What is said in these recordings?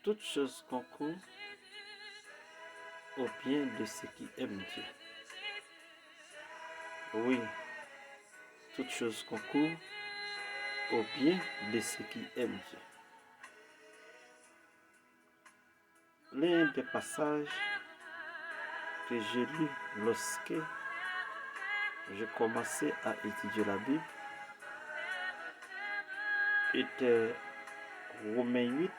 Toutes choses concourent au bien de ceux qui aiment Dieu. Oui, toutes choses concourent au bien de ceux qui aiment Dieu. L'un des passages que j'ai lu lorsque je commençais à étudier la Bible était Romains 8,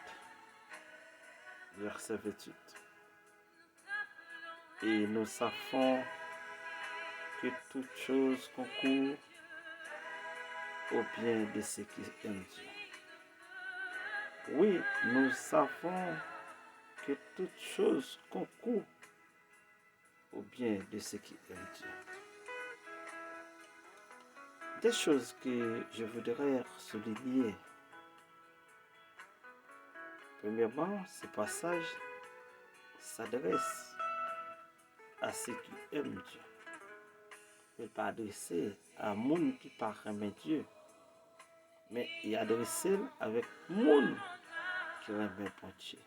verset 28. Et nous savons que toute chose concourt au bien de ceux qui aiment Dieu. Oui, nous savons que toute chose concourt au bien de ceux qui aiment Dieu. Des choses que je voudrais souligner. Premièrement, ce passage s'adresse à ceux qui aiment Dieu. Il n'est pas adressé à monde qui parle aimer Dieu, mais il est adressé avec monde qui aime pour Dieu.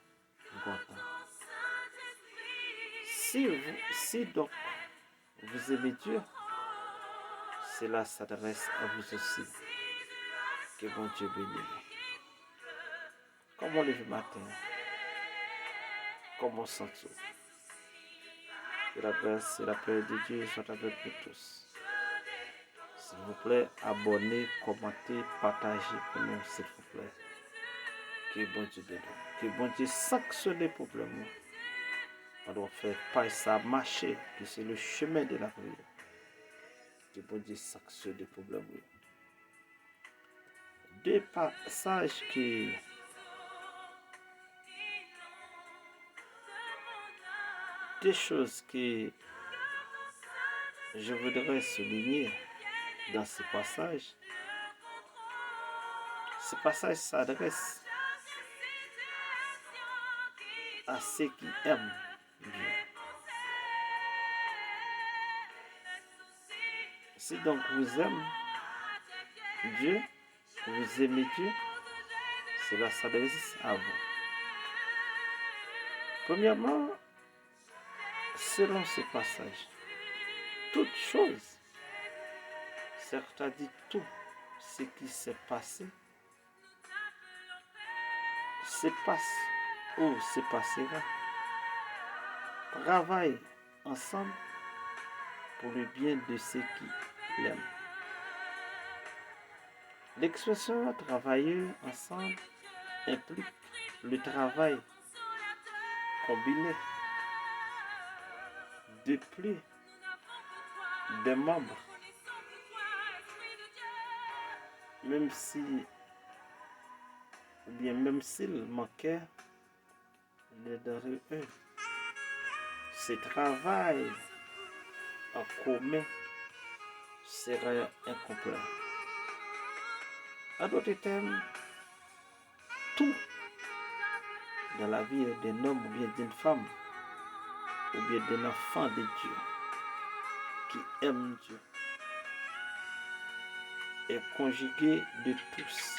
Si donc vous aimez Dieu, cela s'adresse à vous aussi. Que bon Dieu bénisse. Comme on lève le matin, comme on sent-il. Que la grâce et la paix de Dieu soient avec nous tous. S'il vous plaît, abonnez, commentez, partagez pour nous, s'il vous plaît. Que bon Dieu bénisse. Que bon Dieu sanctionne les problèmes. On doit faire pas ça marcher, que c'est le chemin de la prière. Que bon Dieu sanctionne les problèmes. Deux passages qui des choses que je voudrais souligner dans ce passage. Ce passage s'adresse à ceux qui aiment Dieu. Si donc vous aimez Dieu, vous aimez Dieu, cela s'adresse à vous. Premièrement, selon ce passage, toute chose, c'est-à-dire tout ce qui s'est passé, se passe ou se passera, travaille ensemble pour le bien de ceux qui l'aiment. L'expression travailler ensemble implique le travail combiné de plus de membres, même s'il manquait d'entre eux. Ce travail en commun serait incomplet. En d'autres termes, tout dans la vie d'un homme ou bien d'une femme ou bien d'un enfant de Dieu qui aime Dieu est conjugué de tous.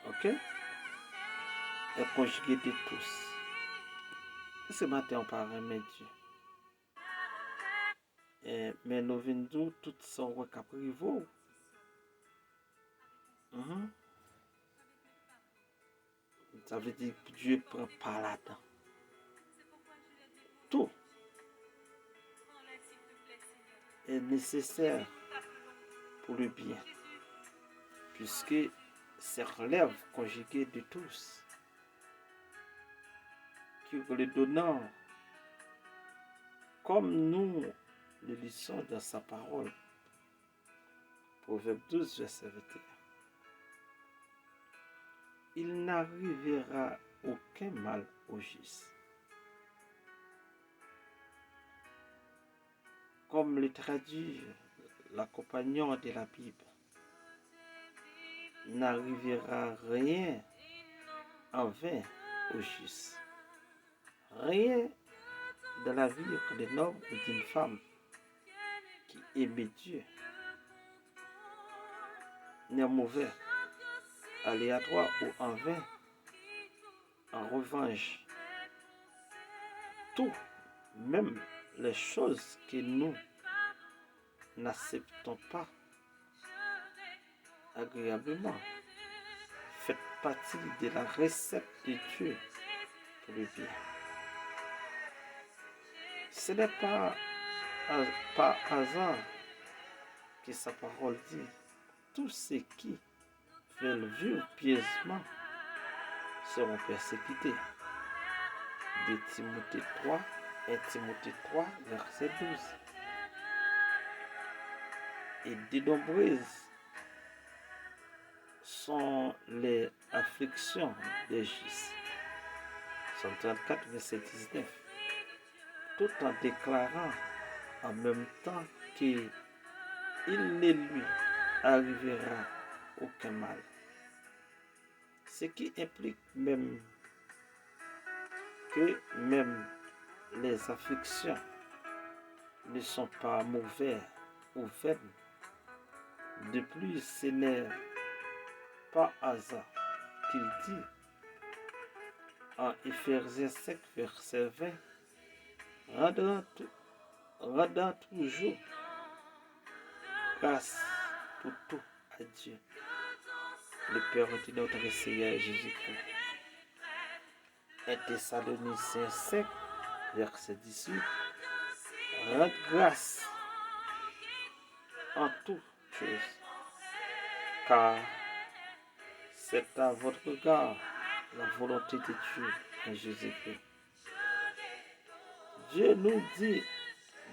Ok? Est conjugué de tous. Ce matin, on parle de Dieu. Mais nous venons toutes sont caprivaux. Ça veut dire que Dieu prend pas là-dedans. Tout est nécessaire pour le bien, puisque c'est relève conjuguée de tous, qui le donnant, comme nous le lisons dans sa parole, Proverbe 12, verset 21. Il n'arrivera aucun mal au juste. Comme le traduit la compagnon de la Bible, n'arrivera rien en vain au juste. Rien dans la vie d'un homme ou d'une femme qui aime Dieu n'est mauvais aléatoire ou en vain. En revanche, tout, même les choses que nous n'acceptons pas agréablement, fait partie de la recette de Dieu pour le bien. Ce n'est pas par hasard que sa parole dit, tous ceux qui veulent vivre pieusement seront persécutés. De Timothée 3, 1 Timothée 3, verset 12. Et de nombreuses sont les afflictions des justes. Psaume 34, verset 19. Tout en déclarant en même temps qu'il ne lui arrivera aucun mal. Ce qui implique même que même les afflictions ne sont pas mauvaises ou vaines. De plus, ce n'est pas hasard qu'il dit en Éphésiens 5, verset 20, rendant toujours grâce pour tout à Dieu, le Père de notre Seigneur Jésus-Christ. 1 Thessaloniciens 5, verset 18, rendre grâce en toutes choses, car c'est à votre regard la volonté de Dieu en Jésus-Christ. Dieu nous dit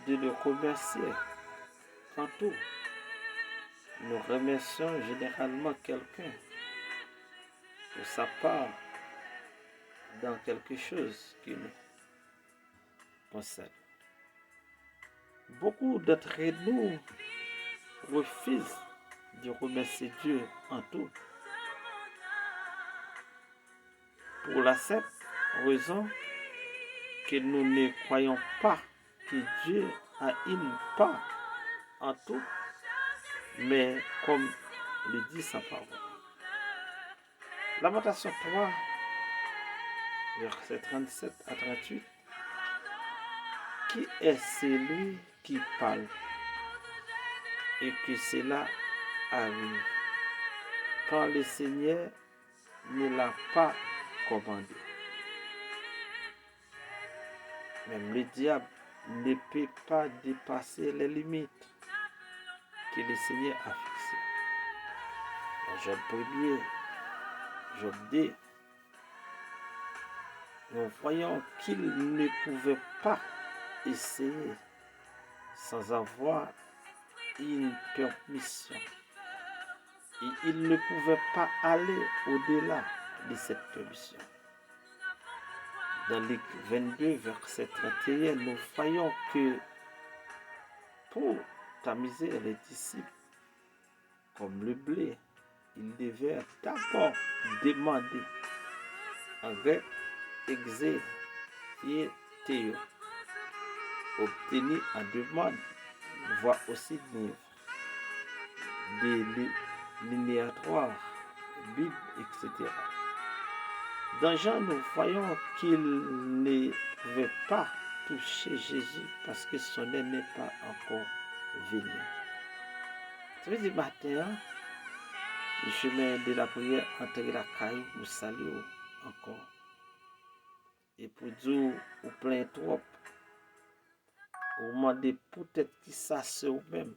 de le remercier en tout. Nous remercions généralement quelqu'un pour sa part dans quelque chose qui nous concerne. Beaucoup d'entre nous refusent de remercier Dieu en tout. Pour la simple raison que nous ne croyons pas que Dieu a une part en tout, mais comme le dit sa parole. Lamentation 3, verset 37 à 38. Qui est celui qui parle et que cela arrive quand le Seigneur ne l'a pas commandé? Même le diable ne peut pas dépasser les limites que le Seigneur a fixées. Dans Job 1er, Job 2, nous voyons qu'il ne pouvait pas essayer sans avoir une permission. Et il ne pouvait pas aller au-delà de cette permission. Dans Luc 22, verset 31, nous voyons que pour tamiser les disciples comme le blé, il devait d'abord demander en grec exé et théo. Obtenir en demande, voire aussi des linéatoires, Bible, etc. Dans Jean, nous voyons qu'il ne pouvait pas toucher Jésus parce que son heure n'est pas encore venu. Ça veut dire matin, le chemin de la prière entre la caille pour saluer encore. Et pour dire ou plein trop, ou demander peut-être qui ça c'est ou même.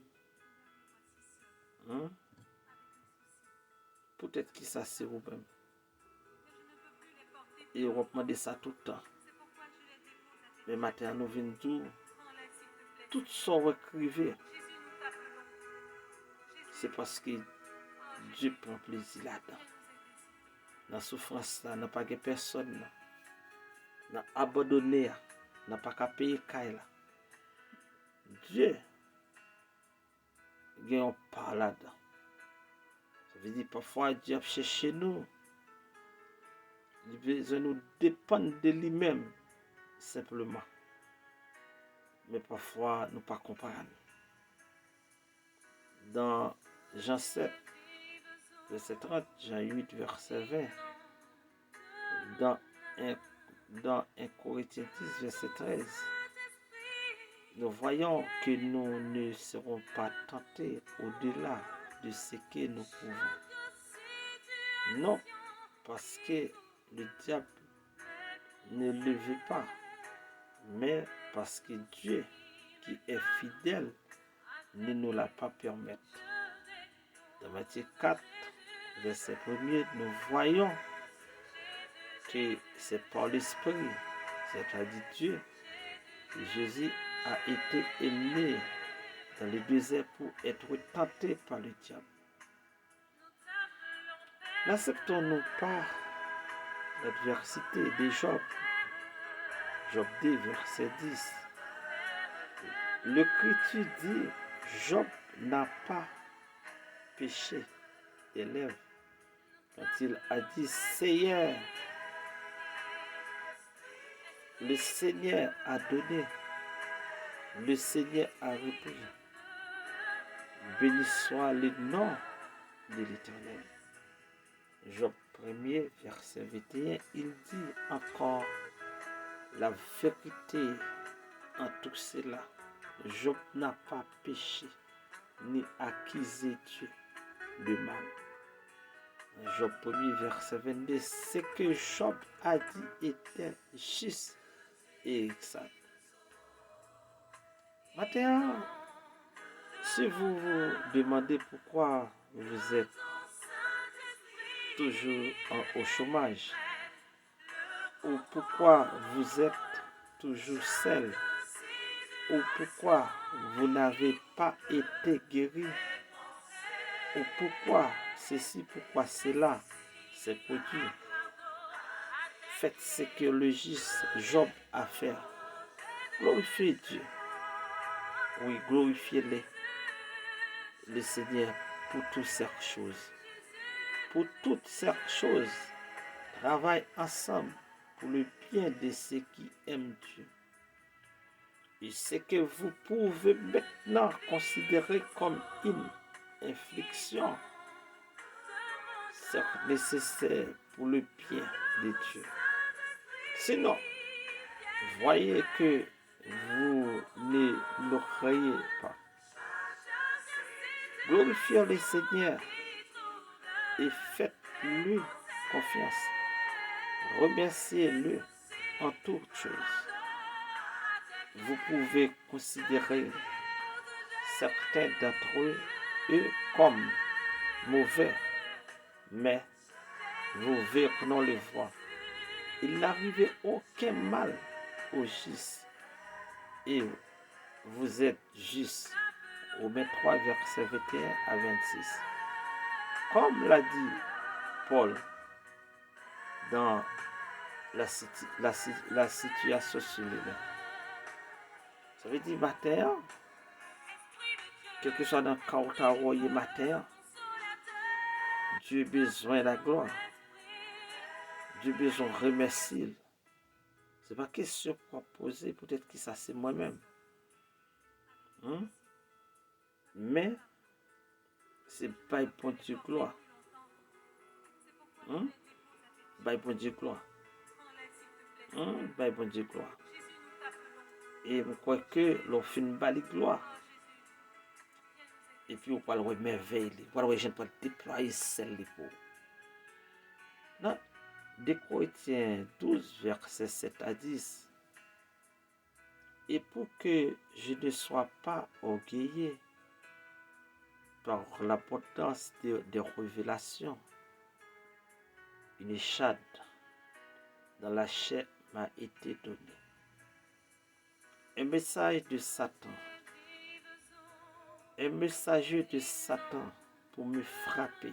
Peut-être qui ça c'est ou même. Et on va demander ça tout le temps. Mais matin, nous venons dire, tout son recrévé. C'est parce que Dieu prend plaisir là-dedans. Dans la souffrance, là, n'a pas de personne. Dans abandonné, n'a pas qu'à payer caille. Dieu, il y a un part là-dedans. Ça veut dire parfois Dieu cherche nous. Il veut nous dépendre de lui-même, simplement. Mais parfois, nous ne comprendre pas. Dans Jean 7, verset 30, Jean 8, verset 20, dans 1 Corinthiens 10, verset 13, nous voyons que nous ne serons pas tentés au-delà de ce que nous pouvons. Non, parce que le diable ne le veut pas, mais parce que Dieu, qui est fidèle, ne nous l'a pas permis. Dans Matthieu 4, verset 1er, nous voyons que c'est par l'Esprit, c'est-à-dire Dieu, que Jésus a été élevé dans le désert pour être tenté par le diable. N'acceptons-nous pas l'adversité de Job? Job 2, verset 10. L'Écriture dit, Job n'a pas péché des lèvres quand il a dit, Seigneur, le Seigneur a donné, le Seigneur a repris. Béni soit le nom de l'Éternel. Job 1er, verset 21, il dit encore la vérité en tout cela. Job n'a pas péché, ni accusé Dieu de mal. Job 1er, verset 22, ce que Job a dit était juste et exact. Maintenant, si vous vous demandez pourquoi vous êtes toujours au chômage, ou pourquoi vous êtes toujours seul, ou pourquoi vous n'avez pas été guéri, ou pourquoi ceci, pourquoi cela s'est produit, faites ce que le juste Job a fait. Glorifiez Dieu. Oui, glorifiez-le, le Seigneur, pour toutes ces choses. Pour toutes ces choses, travaillent ensemble pour le bien de ceux qui aiment Dieu. Et ce que vous pouvez maintenant considérer comme une infliction, c'est nécessaire pour le bien de Dieu. Sinon, voyez que vous ne l'auriez pas. Glorifiez le Seigneur et faites-lui confiance. Remerciez-le en toutes choses. Vous pouvez considérer certains d'entre eux comme mauvais, mais vous verrez le voir. Il n'arrive aucun mal au juste et vous êtes juste. Romains 3, verset 21 à 26. Comme l'a dit Paul dans la situation sur le main. Ça veut dire matin, quel que soit dans le cas où tu as envoyé matin, Dieu a besoin de la gloire. Dieu a besoin de remercier. Ce n'est pas question pour poser, peut-être que ça c'est moi-même. Mais c'est pas pour Dieu gloire. Pas pour Dieu gloire. Pas pour Dieu gloire. Et je crois que l'on fait une belle gloire. Et puis on parle de merveille. On parle de gens pour déployer celle pour. Dans 2 Corinthiens 12, verset 7 à 10. Et pour que je ne sois pas orgueilleux par l'abondance des révélations, une échade dans la chair m'a été donnée. Un message de Satan. Un messager de Satan pour me frapper,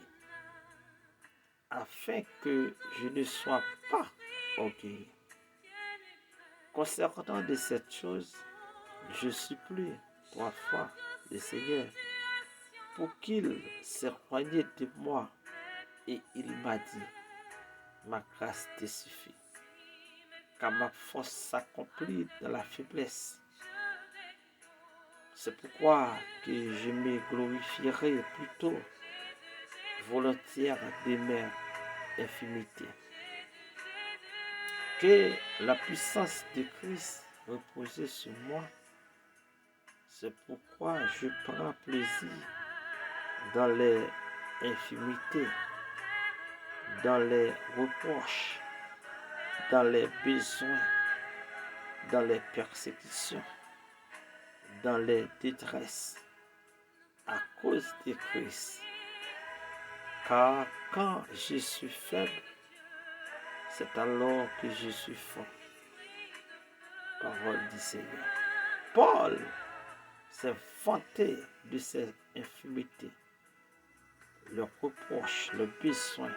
afin que je ne sois pas orgueilleux. Concernant de cette chose, je supplie 3 fois le Seigneur pour qu'il s'éloigne de moi, et il m'a dit, ma grâce te suffit, car ma force s'accomplit dans la faiblesse. C'est pourquoi que je me glorifierai plutôt volontaire de mes infimités. Que la puissance de Christ repose sur moi. C'est pourquoi je prends plaisir dans les infimités, dans les reproches, dans les besoins, dans les persécutions, dans les détresses, à cause de Christ. Car quand je suis faible, c'est alors que je suis fort. Parole du Seigneur. Paul s'est vanté de ses infimités, le reproche, le besoin,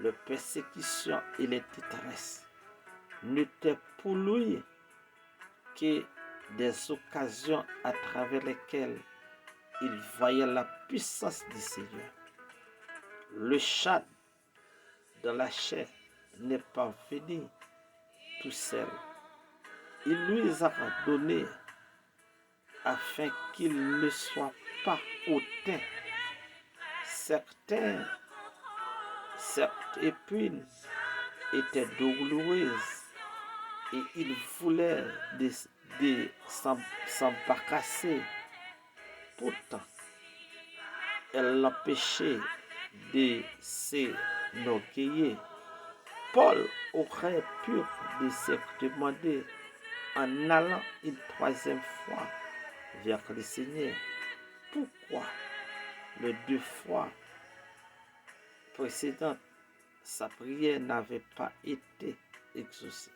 la persécution et les détresses n'étaient pour lui que des occasions à travers lesquelles il voyait la puissance du Seigneur. Le chat dans la chair n'est pas venu tout seul. Il lui a donné afin qu'il ne soit pas hautain. Certaines épines étaient douloureuses et il voulait s'embarrasser. Pourtant, elle l'empêchait de s'enorgueillir. Paul aurait pu se demander en allant une troisième fois vers le Seigneur pourquoi les 2 fois précédentes sa prière n'avait pas été exaucée.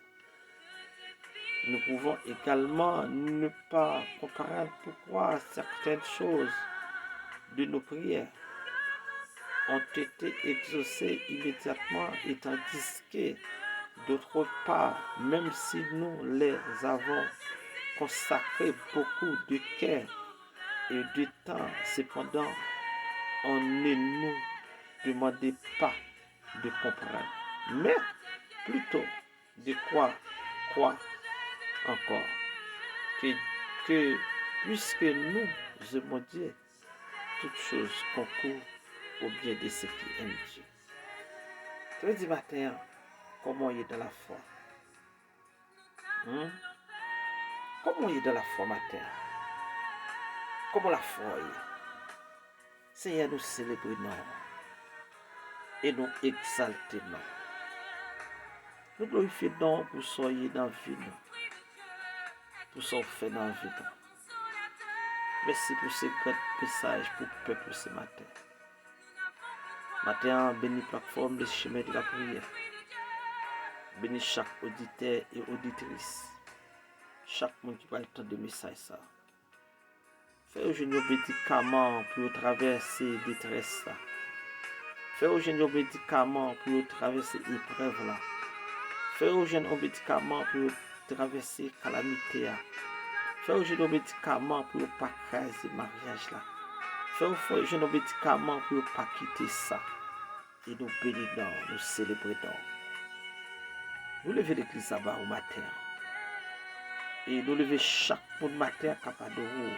Nous pouvons également ne pas comprendre pourquoi certaines choses de nos prières ont été exaucées immédiatement et tandis que d'autre part, même si nous les avons consacré beaucoup de cœur et de temps, cependant, on ne nous demandait pas de comprendre, mais plutôt de croire encore que puisque nous aimons Dieu, toutes choses concourent au bien de ceux qui aiment Dieu. Lundi matin, comment il est dans la foi? Comment il est dans la foi matin? Comment la foi est? Seigneur, nous célébrons et nous exaltons. Nous glorifions pour soyez dans la vie, pour ce fait dans la vie. Merci pour ce grand message pour le peuple ce matin. Matin, bénis la plateforme des chemins de la prière. Bénis chaque auditeur et auditrice. Chaque monde qui va entendre le message. Fais au génie médicament pour traverser des détresse. Fais au génie médicament pour traverser l'épreuve là. Fais au génie médicament pour traverser la calamité. Fais au génie médicament pour ne pas craser le mariage là. Fais au génie médicament pour ne pas quitter ça. Et nous bénissons, nous célébrons. Nous levons l'église là-bas au matin. Et nous levons chaque monde matin capable de vous.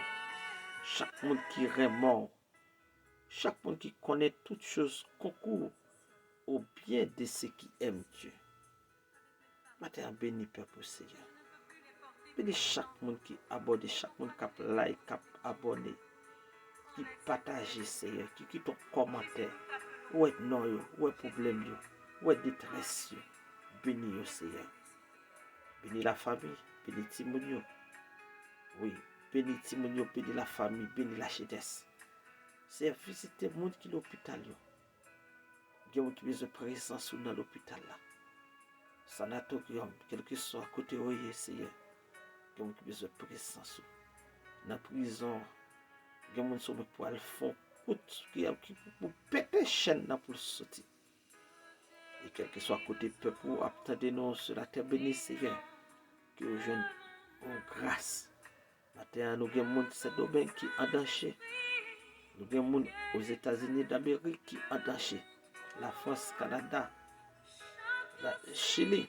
Chaque monde qui est mort. Chaque monde qui connaît toutes choses concourt au bien de ceux qui aiment Dieu. Matin béni peuple Seigneur. Béni chaque monde qui abonne, chaque monde qui like, qui abonne, qui partage Seigneur, qui quitte un commentaire. Où est non, où est problème, où est détresse. Béni Seigneur. Béni la famille, béni Timonio. Oui, béni Timonio, béni la famille, béni la jeunesse. C'est visiter le monde qui est à l'hôpital. Il y a qui besoin de présence dans l'hôpital. Sanatorium, quel que soit côté où il y a, Seigneur. Il y a qui besoin de présence. Dans la prison, il y a qui besoin pour aller fond. Qui pour péter chaîne pour sortir. Et quel que soit côté peuple, attendez-nous sur la terre bénie, Seigneur. Que vous jeunes en grâce. Maintenant, nous avons ce domaine qui est en danger. Nous avons aux États-Unis d'Amérique qui est en danger. La France, Canada, la Chili,